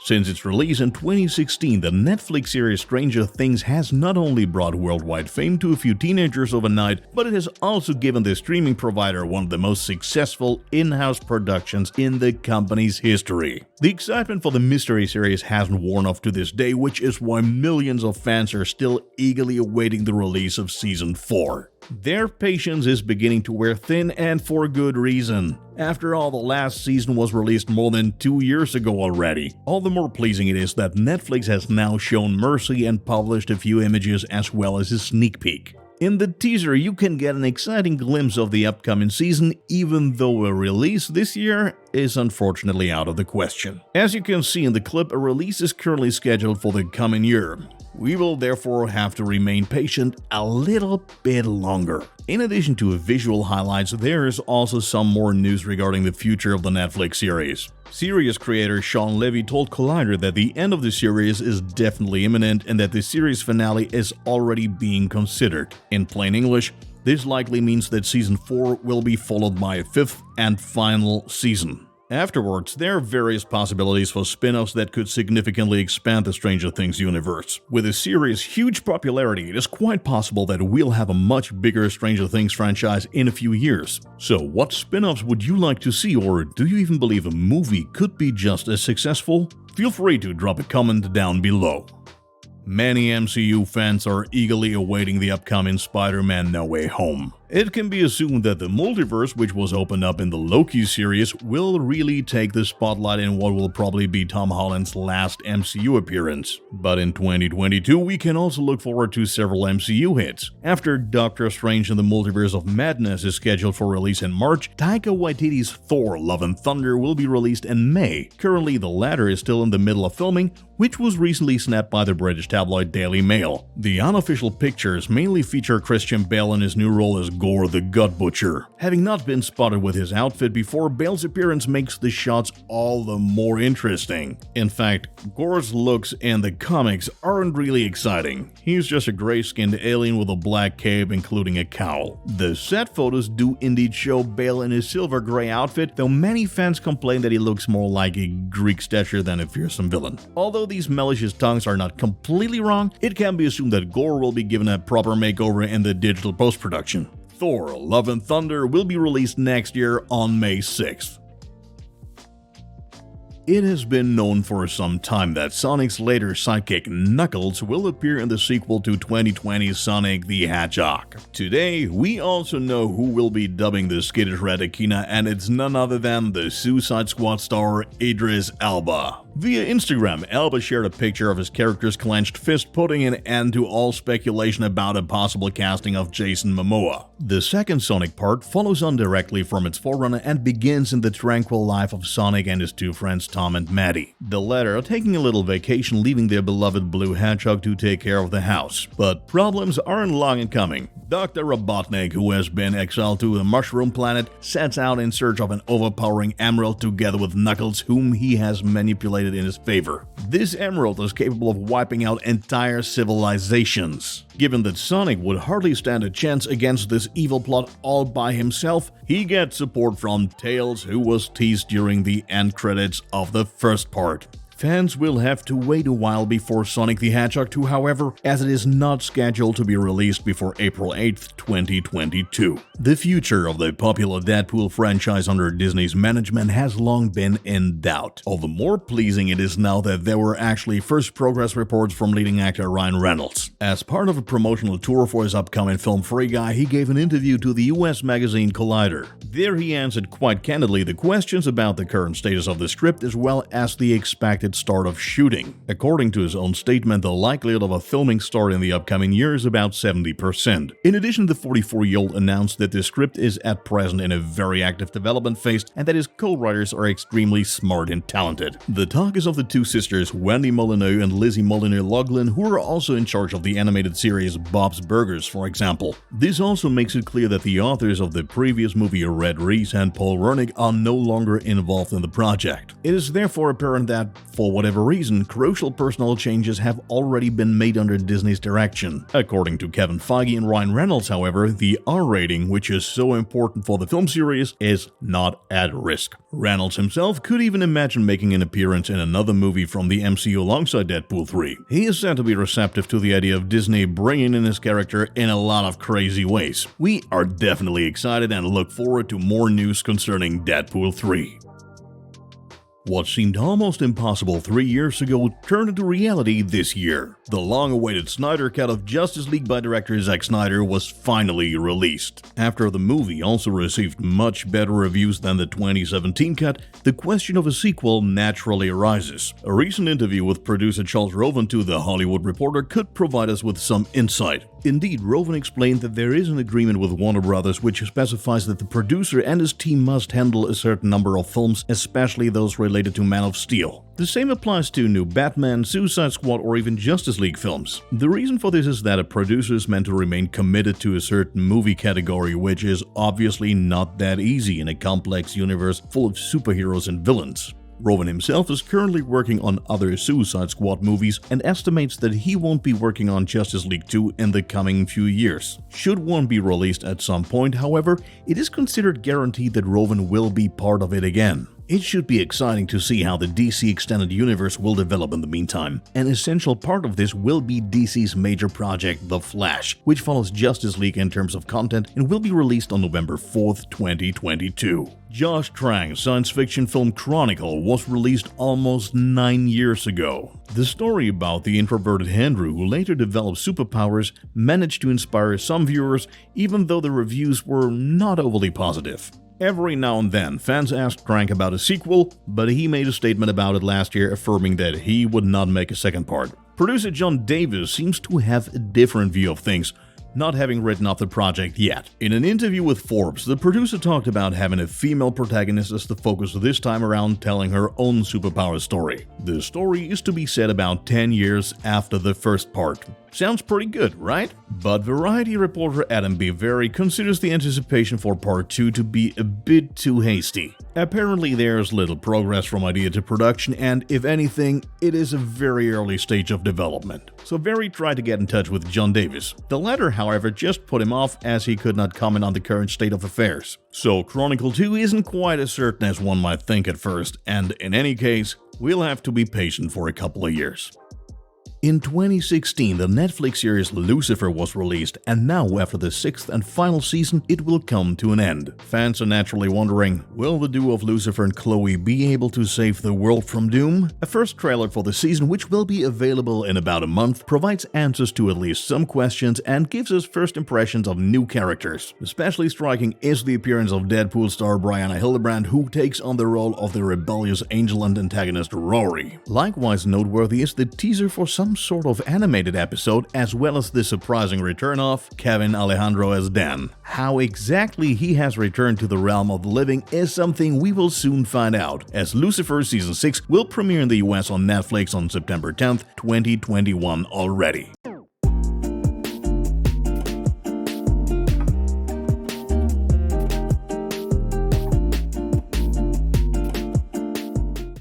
Since its release in 2016, the Netflix series Stranger Things has not only brought worldwide fame to a few teenagers overnight, but it has also given the streaming provider one of the most successful in-house productions in the company's history. The excitement for the mystery series hasn't worn off to this day, which is why millions of fans are still eagerly awaiting the release of Season 4. Their patience is beginning to wear thin, and for good reason. After all, the last season was released more than 2 years ago already. All the more pleasing it is that Netflix has now shown mercy and published a few images as well as a sneak peek. In the teaser, you can get an exciting glimpse of the upcoming season, even though a release this year is unfortunately out of the question. As you can see in the clip, a release is currently scheduled for the coming year. We will therefore have to remain patient a little bit longer. In addition to visual highlights, there is also some more news regarding the future of the Netflix series. Series creator Sean Levy told Collider that the end of the series is definitely imminent and that the series finale is already being considered. In plain English, this likely means that Season 4 will be followed by a 5th and final season. Afterwards, there are various possibilities for spin-offs that could significantly expand the Stranger Things universe. With the series' huge popularity, it is quite possible that we'll have a much bigger Stranger Things franchise in a few years. So, what spin-offs would you like to see, or do you even believe a movie could be just as successful? Feel free to drop a comment down below. Many MCU fans are eagerly awaiting the upcoming Spider-Man No Way Home. It can be assumed that the multiverse, which was opened up in the Loki series, will really take the spotlight in what will probably be Tom Holland's last MCU appearance. But in 2022, we can also look forward to several MCU hits. After Doctor Strange in the Multiverse of Madness is scheduled for release in March, Taika Waititi's Thor: Love and Thunder will be released in May. Currently, the latter is still in the middle of filming, which was recently snapped by the British tabloid Daily Mail. The unofficial pictures mainly feature Christian Bale in his new role as Gore the Gut Butcher. Having not been spotted with his outfit before, Bale's appearance makes the shots all the more interesting. In fact, Gore's looks in the comics aren't really exciting. He's just a gray-skinned alien with a black cape including a cowl. The set photos do indeed show Bale in his silver-gray outfit, though many fans complain that he looks more like a Greek statue than a fearsome villain. Although these malicious tongues are not completely wrong, it can be assumed that Gore will be given a proper makeover in the digital post-production. Thor: Love and Thunder will be released next year on May 6th. It has been known for some time that Sonic's later sidekick Knuckles will appear in the sequel to 2020's Sonic the Hedgehog. Today, we also know who will be dubbing the skittish red Echidna, and it's none other than the Suicide Squad star Idris Elba. Via Instagram, Elba shared a picture of his character's clenched fist, putting an end to all speculation about a possible casting of Jason Momoa. The second Sonic part follows on directly from its forerunner and begins in the tranquil life of Sonic and his two friends Tom and Maddie. The latter are taking a little vacation, leaving their beloved blue hedgehog to take care of the house. But problems aren't long in coming. Dr. Robotnik, who has been exiled to the Mushroom Planet, sets out in search of an overpowering emerald together with Knuckles, whom he has manipulated in his favor. This emerald is capable of wiping out entire civilizations. Given that Sonic would hardly stand a chance against this evil plot all by himself, he gets support from Tails, who was teased during the end credits of the first part. Fans will have to wait a while before Sonic the Hedgehog 2, however, as it is not scheduled to be released before April 8th, 2022. The future of the popular Deadpool franchise under Disney's management has long been in doubt. All the more pleasing it is now that there were actually first progress reports from leading actor Ryan Reynolds. As part of a promotional tour for his upcoming film Free Guy, he gave an interview to the US magazine Collider. There he answered quite candidly the questions about the current status of the script as well as the expected start of shooting. According to his own statement, the likelihood of a filming start in the upcoming year is about 70%. In addition, the 44-year-old announced that the script is at present in a very active development phase and that his co-writers are extremely smart and talented. The talk is of the two sisters, Wendy Molyneux and Lizzie Molyneux-Loughlin, who are also in charge of the animated series Bob's Burgers, for example. This also makes it clear that the authors of the previous movie Red Reese and Paul Wernick are no longer involved in the project. It is therefore apparent that for whatever reason, crucial personnel changes have already been made under Disney's direction. According to Kevin Feige and Ryan Reynolds, however, the R rating, which is so important for the film series, is not at risk. Reynolds himself could even imagine making an appearance in another movie from the MCU alongside Deadpool 3. He is said to be receptive to the idea of Disney bringing in his character in a lot of crazy ways. We are definitely excited and look forward to more news concerning Deadpool 3. What seemed almost impossible 3 years ago turned into reality this year. The long-awaited Snyder Cut of Justice League by director Zack Snyder was finally released. After the movie also received much better reviews than the 2017 cut, the question of a sequel naturally arises. A recent interview with producer Charles Roven to The Hollywood Reporter could provide us with some insight. Indeed, Roven explained that there is an agreement with Warner Brothers which specifies that the producer and his team must handle a certain number of films, especially those related to Man of Steel. The same applies to new Batman, Suicide Squad, or even Justice League films. The reason for this is that a producer is meant to remain committed to a certain movie category, which is obviously not that easy in a complex universe full of superheroes and villains. Roven himself is currently working on other Suicide Squad movies and estimates that he won't be working on Justice League 2 in the coming few years. Should one be released at some point, however, it is considered guaranteed that Roven will be part of it again. It should be exciting to see how the DC Extended Universe will develop in the meantime. An essential part of this will be DC's major project, The Flash, which follows Justice League in terms of content and will be released on November 4th, 2022. Josh Trank's science fiction film Chronicle was released almost 9 years ago. The story about the introverted Andrew who later developed superpowers managed to inspire some viewers, even though the reviews were not overly positive. Every now and then, fans asked Trank about a sequel, but he made a statement about it last year affirming that he would not make a second part. Producer John Davis seems to have a different view of things, not having written off the project yet. In an interview with Forbes, the producer talked about having a female protagonist as the focus this time around, telling her own superpower story. The story is to be set about 10 years after the first part. Sounds pretty good, right? But Variety reporter Adam B. Very considers the anticipation for part 2 to be a bit too hasty. Apparently there's little progress from idea to production, and if anything, it is a very early stage of development. So Very tried to get in touch with John Davis. The latter, however, just put him off as he could not comment on the current state of affairs. So Chronicle 2 isn't quite as certain as one might think at first, and in any case, we'll have to be patient for a couple of years. In 2016, the Netflix series Lucifer was released, and now after the 6th and final season, it will come to an end. Fans are naturally wondering, will the duo of Lucifer and Chloe be able to save the world from doom? A first trailer for the season, which will be available in about a month, provides answers to at least some questions and gives us first impressions of new characters. Especially striking is the appearance of Deadpool star Brianna Hildebrand, who takes on the role of the rebellious angel and antagonist Rory. Likewise noteworthy is the teaser for some sort of animated episode, as well as the surprising return of Kevin Alejandro as Dan. How exactly he has returned to the realm of the living is something we will soon find out, as Lucifer Season 6 will premiere in the US on Netflix on September 10th, 2021 already.